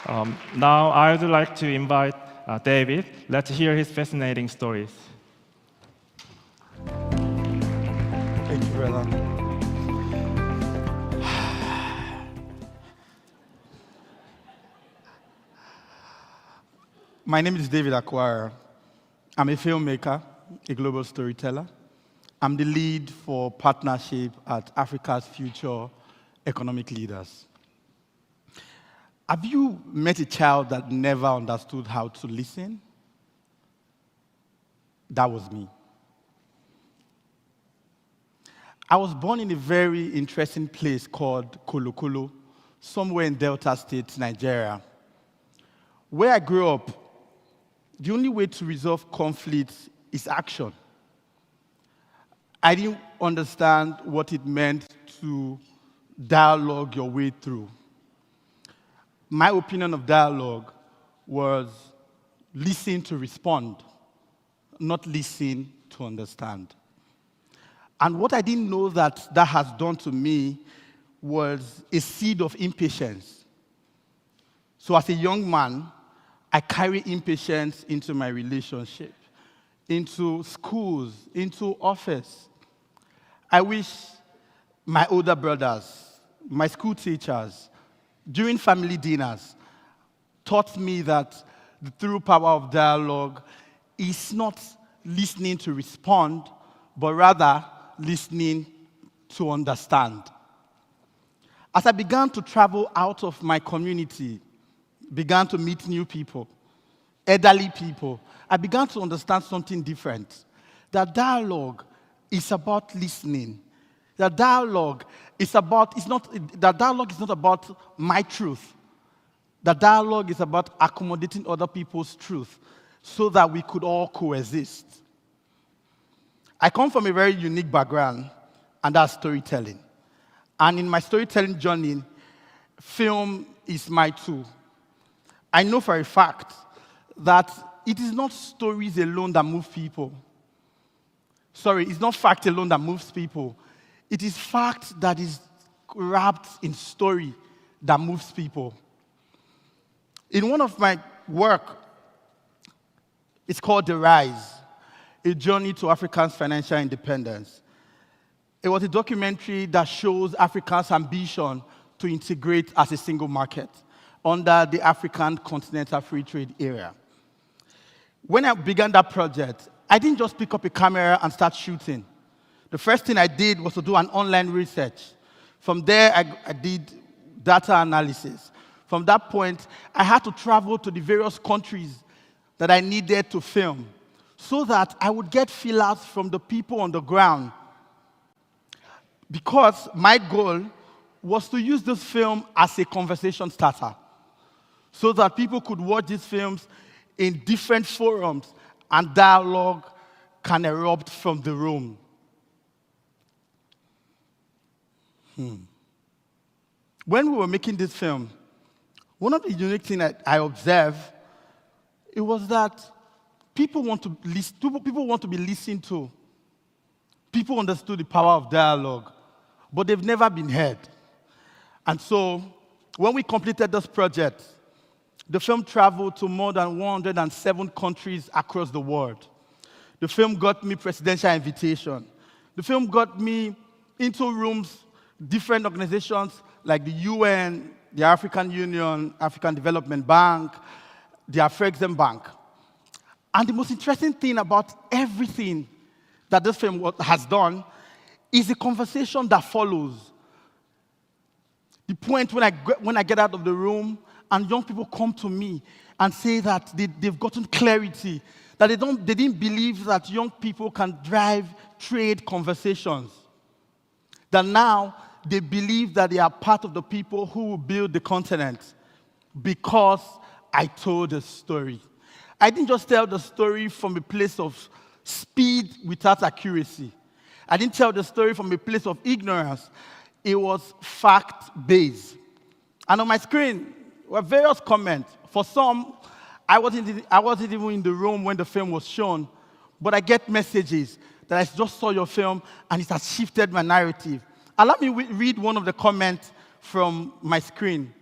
Now, I would like to invite David. Let's hear his fascinating stories. Thank you, brother. My name is David Akwara. I'm a filmmaker, a global storyteller. I'm the lead for partnership at Africa's Future Economic Leaders. Have you met a child that never understood how to listen? That was me. I was born in a very interesting place called Kolokolo, somewhere in Delta State, Nigeria. Where I grew up, the only way to resolve conflicts is action. I didn't understand what it meant to dialogue your way through. My opinion of dialogue was listen to respond, not listen to understand. And what I didn't know that has done to me was a seed of impatience. So as a young man, I carry impatience into my relationship, into schools, into office. I wish my older brothers, my school teachers, during family dinners, taught me that the true power of dialogue is not listening to respond, but rather listening to understand. As I began to travel out of my community, began to meet new people, elderly people, I began to understand something different. That dialogue is about listening. That dialogue is not about my truth. That dialogue is about accommodating other people's truth so that we could all coexist. I come from a very unique background, and that's storytelling. And in my storytelling journey, film is my tool. I know for a fact that it is not stories alone that move people. Sorry, it's not fact alone that moves people. It is fact that is wrapped in story that moves people. In one of my work, it's called The Rise, A Journey to Africa's Financial Independence. It was a documentary that shows Africa's ambition to integrate as a single market under the African Continental Free Trade Area. When I began that project, I didn't just pick up a camera and start shooting. The first thing I did was to do an online research. From there, I did data analysis. From that point, I had to travel to the various countries that I needed to film so that I would get feelers from the people on the ground. Because my goal was to use this film as a conversation starter so that people could watch these films in different forums and dialogue can erupt from the room. When we were making this film, one of the unique things that I observed, it was that people want to be listened to. People understood the power of dialogue, but they've never been heard. And so, when we completed this project, the film traveled to more than 107 countries across the world. The film got me presidential invitation. The film got me into rooms, different organizations like the UN, the African Union, African Development Bank, the Afrexim Bank. And the most interesting thing about everything that this film has done is the conversation that follows. The point when I get out of the room and young people come to me and say that they've gotten clarity, that they didn't believe that young people can drive trade conversations. That now they believe that they are part of the people who will build the continent because I told a story. I didn't just tell the story from a place of speed without accuracy. I didn't tell the story from a place of ignorance. It was fact-based. And on my screen were various comments. For some, I wasn't even in the room when the film was shown, but I get messages that I just saw your film and it has shifted my narrative. Allow me read one of the comments from my screen.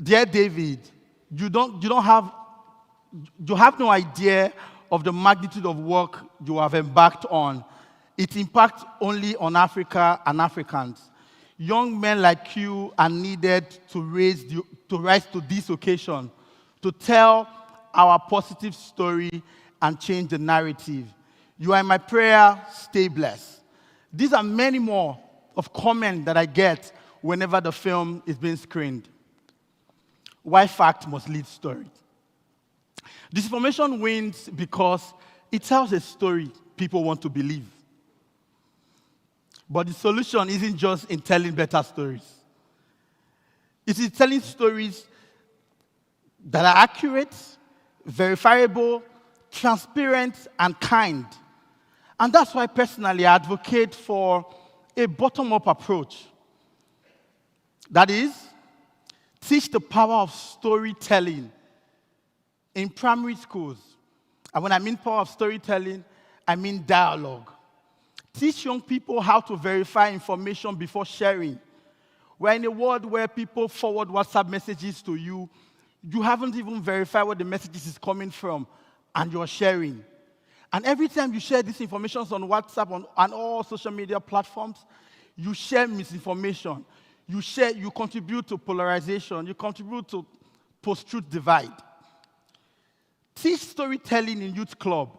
Dear David, you have no idea of the magnitude of work you have embarked on. It impacts only on Africa and Africans. Young men like you are needed to rise to this occasion, to tell our positive story and change the narrative. You are in my prayer, stay blessed. These are many more of comments that I get whenever the film is being screened. Why fact must lead story? Disinformation wins because it tells a story people want to believe. But the solution isn't just in telling better stories. It is telling stories that are accurate, verifiable, transparent, and kind. And that's why personally I advocate for a bottom-up approach. That is, teach the power of storytelling in primary schools. And when I mean power of storytelling, I mean dialogue. Teach young people how to verify information before sharing. We're in a world where people forward WhatsApp messages to you. You haven't even verified where the messages is coming from, and you're sharing. And every time you share this information on WhatsApp and all social media platforms, you share misinformation. You contribute to polarization. You contribute to post-truth divide. Teach storytelling in youth club.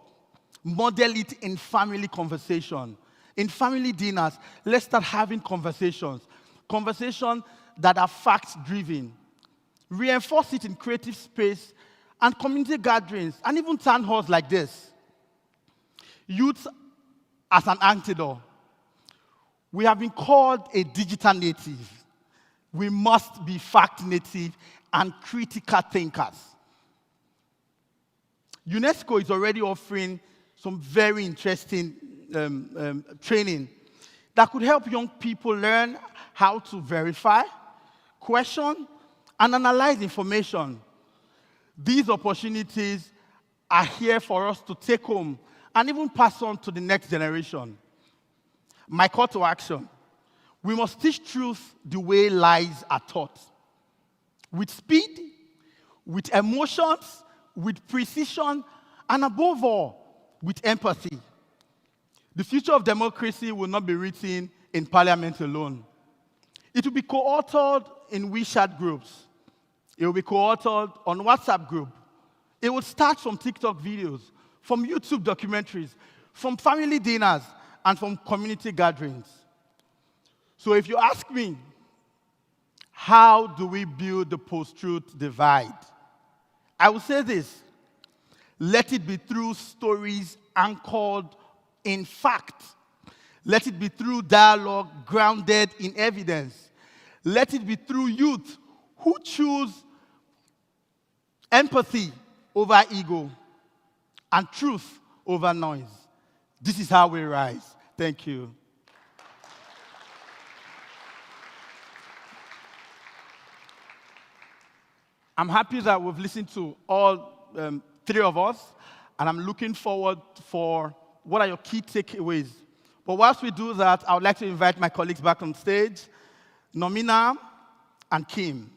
Model it in family conversation. In family dinners, let's start having conversations. Conversations that are fact-driven. Reinforce it in creative space and community gatherings, and even town halls like this. Youth as an antidote. We have been called a digital native. We must be fact native and critical thinkers. UNESCO is already offering some very interesting training that could help young people learn how to verify, question, and analyze information. These opportunities are here for us to take home and even pass on to the next generation. My call to action: we must teach truth the way lies are taught. With speed, with emotions, with precision, and above all, with empathy. The future of democracy will not be written in parliament alone. It will be co-authored in WeChat groups. It will be co-authored on WhatsApp group. It will start from TikTok videos, from YouTube documentaries, from family dinners, and from community gatherings. So if you ask me, how do we build the post-truth divide? I will say this: let it be through stories anchored in fact. Let it be through dialogue grounded in evidence. Let it be through youth who choose empathy over ego and truth over noise. This is how we rise. Thank you. I'm happy that we've listened to all three of us, and I'm looking forward for what are your key takeaways. But whilst we do that, I would like to invite my colleagues back on stage, Nomina and Kim.